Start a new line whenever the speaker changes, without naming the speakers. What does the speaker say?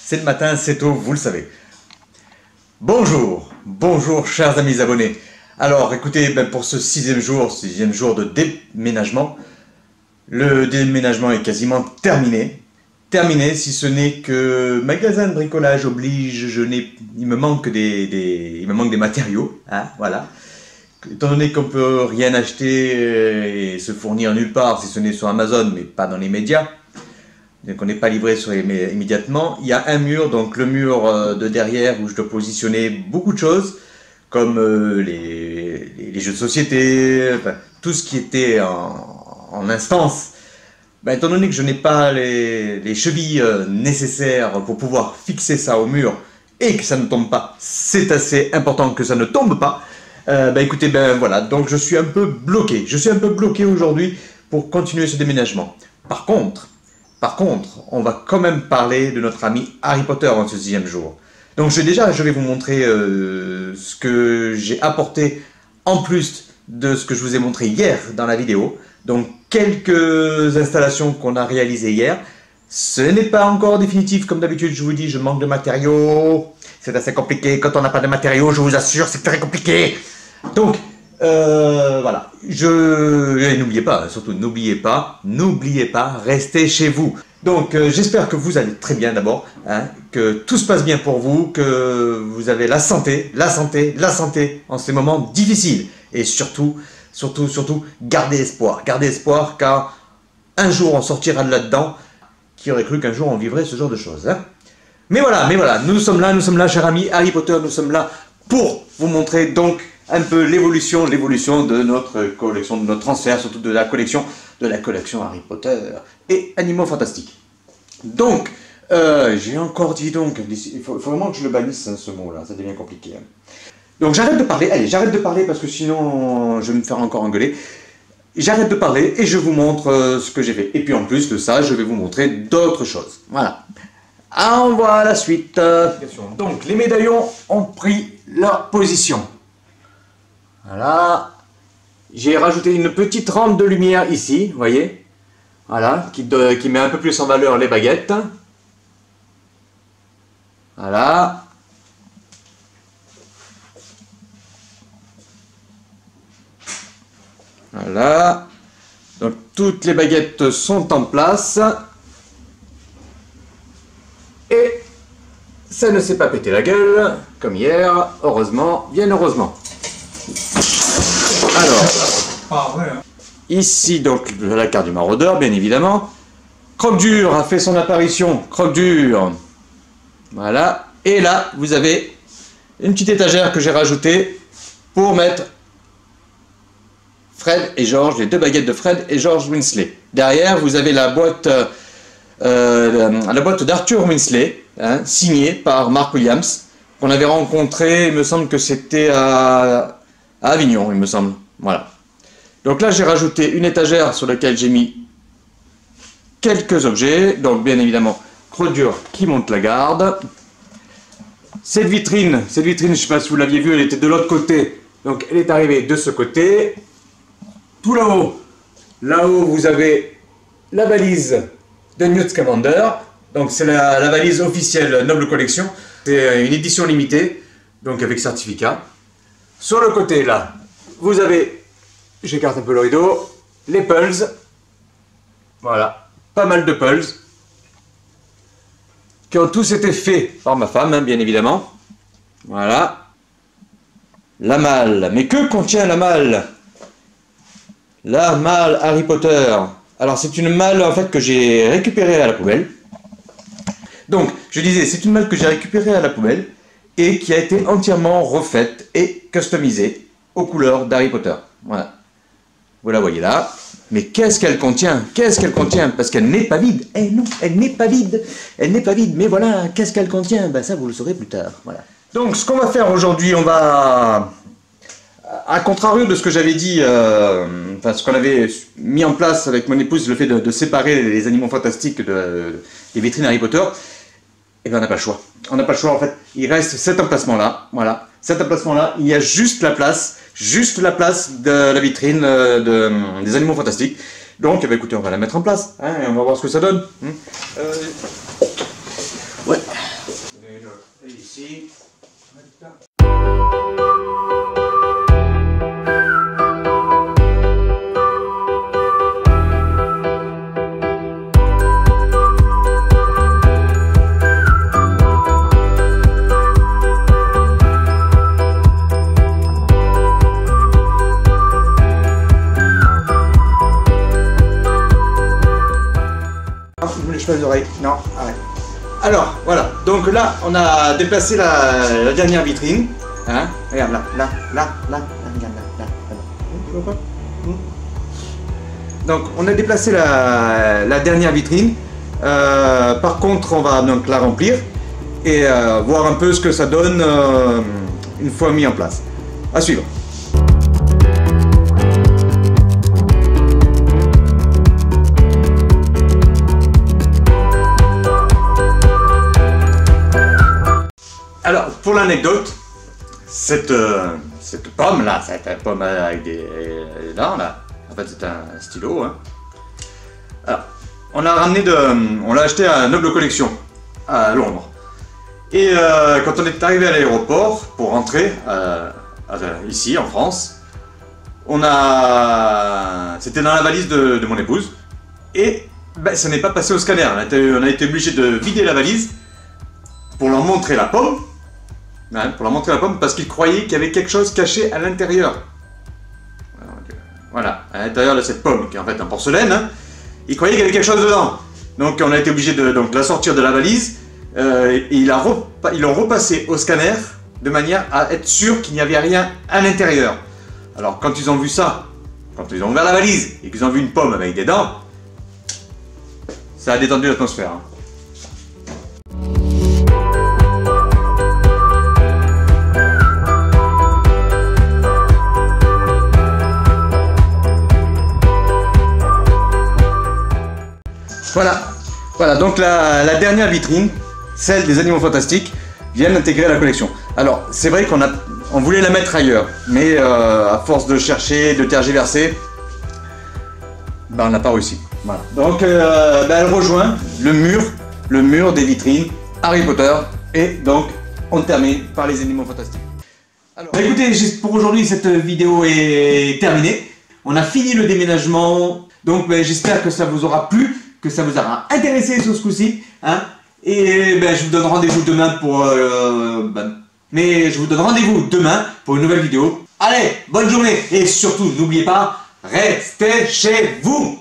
c'est le matin, c'est tôt, vous le savez. Bonjour, bonjour chers amis abonnés. Alors écoutez, pour ce sixième jour de déménagement, le déménagement est quasiment terminé. Terminé, si ce n'est que magasin de bricolage oblige, il me manque des matériaux, hein, voilà. Étant donné qu'on peut rien acheter et se fournir nulle part, si ce n'est sur Amazon, mais pas dans les médias, donc on n'est pas livré immédiatement, il y a un mur, donc le mur de derrière où je dois positionner beaucoup de choses, comme les jeux de société, enfin, tout ce qui était en instance. Étant donné que je n'ai pas les chevilles nécessaires pour pouvoir fixer ça au mur et que ça ne tombe pas, c'est assez important que ça ne tombe pas. Écoutez, voilà, donc je suis un peu bloqué. Je suis un peu bloqué aujourd'hui pour continuer ce déménagement. Par contre, on va quand même parler de notre ami Harry Potter en ce sixième jour. Donc je vais vous montrer ce que j'ai apporté en plus de ce que je vous ai montré hier dans la vidéo. Donc quelques installations qu'on a réalisées hier. Ce n'est pas encore définitif, comme d'habitude je vous dis, je manque de matériaux. C'est assez compliqué, quand on n'a pas de matériaux, je vous assure, c'est très compliqué. Donc, voilà, et n'oubliez pas, surtout n'oubliez pas, restez chez vous. Donc, j'espère que vous allez très bien d'abord, hein, que tout se passe bien pour vous, que vous avez la santé en ces moments difficiles. Et surtout, gardez espoir, car un jour on sortira de là-dedans. Qui aurait cru qu'un jour on vivrait ce genre de choses, hein? Mais voilà, nous sommes là, chers amis Harry Potter, nous sommes là pour vous montrer donc un peu l'évolution de notre collection, de notre transfert, surtout de la collection Harry Potter et Animaux Fantastiques. Donc, j'ai encore dit donc, il faut vraiment que je le bannisse ce mot-là, ça devient compliqué. Hein. Donc j'arrête de parler, allez, j'arrête de parler parce que sinon je vais me faire encore engueuler. J'arrête de parler et je vous montre ce que j'ai fait. Et puis en plus de ça, je vais vous montrer d'autres choses. Voilà. On voit la suite. Donc les médaillons ont pris leur position. Voilà. J'ai rajouté une petite rampe de lumière ici, vous voyez. Voilà, qui met un peu plus en valeur les baguettes. Voilà. Voilà. Donc toutes les baguettes sont en place. Et ça ne s'est pas pété la gueule, comme hier, heureusement, bien heureusement. Alors, ici donc la carte du maraudeur, bien évidemment. Croque-Dur a fait son apparition, Croque-Dur. Voilà. Et là, vous avez une petite étagère que j'ai rajoutée pour mettre Fred et George, les deux baguettes de Fred et George Weasley. Derrière, vous avez la boîte d'Arthur Weasley, hein, signée par Mark Williams, qu'on avait rencontré, il me semble que c'était à Avignon, il me semble. Voilà. Donc là, j'ai rajouté une étagère sur laquelle j'ai mis quelques objets. Donc, bien évidemment, Croque-Dur qui monte la garde. Cette vitrine, je ne sais pas si vous l'aviez vue, elle était de l'autre côté. Donc, elle est arrivée de ce côté. Tout là-haut, vous avez la valise de Newt Scamander. Donc c'est la valise officielle Noble Collection. C'est une édition limitée, donc avec certificat. Sur le côté là, vous avez, j'écarte un peu le rideau, les Pulse. Voilà, pas mal de Pulse. Qui ont tous été faits par ma femme, hein, bien évidemment. Voilà. La malle. Mais que contient la malle ? La malle Harry Potter. Alors c'est une malle en fait que j'ai récupérée à la poubelle. Donc je disais, c'est une malle que j'ai récupérée à la poubelle et qui a été entièrement refaite et customisée aux couleurs d'Harry Potter. Voilà. Vous la voyez là. Mais qu'est-ce qu'elle contient? Qu'est-ce qu'elle contient? Parce qu'elle n'est pas vide. Eh non, elle n'est pas vide. Elle n'est pas vide. Mais voilà, qu'est-ce qu'elle contient? Ça vous le saurez plus tard. Voilà. Donc ce qu'on va faire aujourd'hui, on va... À contrario de ce que j'avais dit, ce qu'on avait mis en place avec mon épouse, le fait de séparer les animaux fantastiques des vitrines Harry Potter, et bien on n'a pas le choix. On n'a pas le choix en fait. Il reste cet emplacement-là, voilà. Cet emplacement-là, il y a juste la place de la vitrine des animaux fantastiques. Donc, écoutez, on va la mettre en place, hein, et on va voir ce que ça donne. Ouais. ici. Je passe les oreilles. Non, arrête. Alors, voilà. Donc là, on a déplacé la dernière vitrine. Hein? Regarde, là, regarde, là. Tu vois pas? Donc, on a déplacé la dernière vitrine. Par contre, on va donc la remplir et voir un peu ce que ça donne une fois mis en place. À suivre. Alors, pour l'anecdote, cette pomme là, cette pomme avec des dents là, en fait c'est un stylo. Hein. Alors, on l'a acheté à Noble Collection à Londres. Et quand on est arrivé à l'aéroport pour rentrer ici en France, c'était dans la valise de mon épouse et ben, ça n'est pas passé au scanner. On a été obligé de vider la valise pour leur montrer la pomme. Hein, pour leur montrer la pomme parce qu'ils croyaient qu'il y avait quelque chose caché à l'intérieur. Voilà, à l'intérieur de cette pomme, qui est en fait en porcelaine, hein, ils croyaient qu'il y avait quelque chose dedans. Donc on a été obligé de la sortir de la valise et ils l'ont repassé au scanner de manière à être sûr qu'il n'y avait rien à l'intérieur. Alors quand ils ont vu ça, quand ils ont ouvert la valise et qu'ils ont vu une pomme avec des dents, ça a détendu l'atmosphère. Hein. Voilà, donc la dernière vitrine, celle des animaux fantastiques, vient d'intégrer la collection. Alors, c'est vrai qu'on voulait la mettre ailleurs, mais à force de chercher, de tergiverser, ben, on n'a pas réussi. Voilà. Donc, elle rejoint le mur des vitrines Harry Potter, et donc, on termine par les animaux fantastiques. Alors, écoutez, pour aujourd'hui, cette vidéo est terminée. On a fini le déménagement, donc j'espère que ça vous aura plu, que ça vous aura intéressé sur ce coup-ci, hein, et je vous donne rendez-vous demain pour une nouvelle vidéo. Allez, bonne journée et surtout n'oubliez pas, restez chez vous.